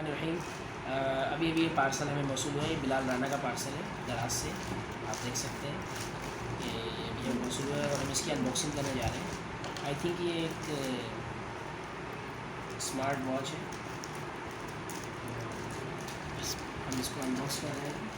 रहीम। अभी अभी ये पार्सल हमें मौसूल हुआ है। बिलाल राना का पार्सल है दराज से, आप देख सकते हैं कि अभी हमें मौसूल हुआ है और हम इसकी अनबॉक्सिंग करने जा रहे हैं। आई थिंक ये एक स्मार्ट वॉच है। हम इसको अनबॉक्स कर रहे हैं।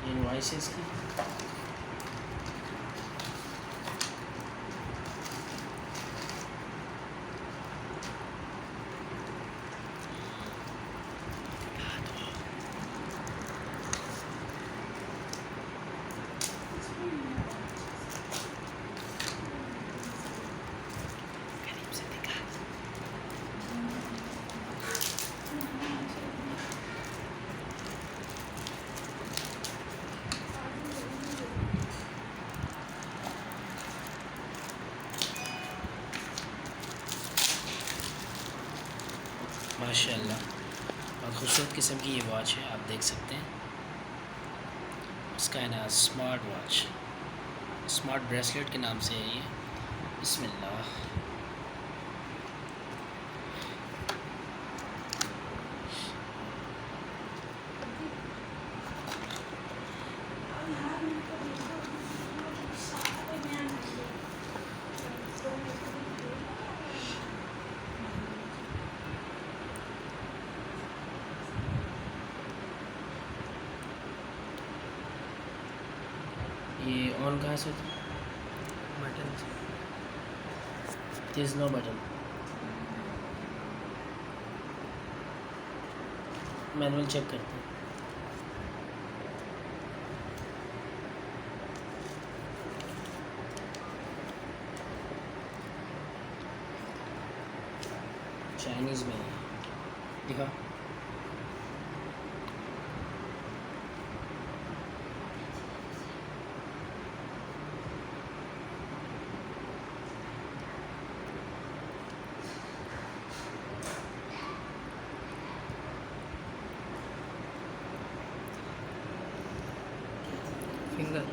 ये इनवॉइस है इसकी। माशाल्लाह बहुत खूबसूरत किस्म की ये वॉच है, आप देख सकते हैं। इसका है ना स्मार्ट वॉच, स्मार्ट ब्रेसलेट के नाम से है ये। बिस्मिल्लाह। ये ऑन कहाँ से होता है? बटन से। There is no button. Manual check करते हैं। चाइनीज़ में है, दिखा। फिंगर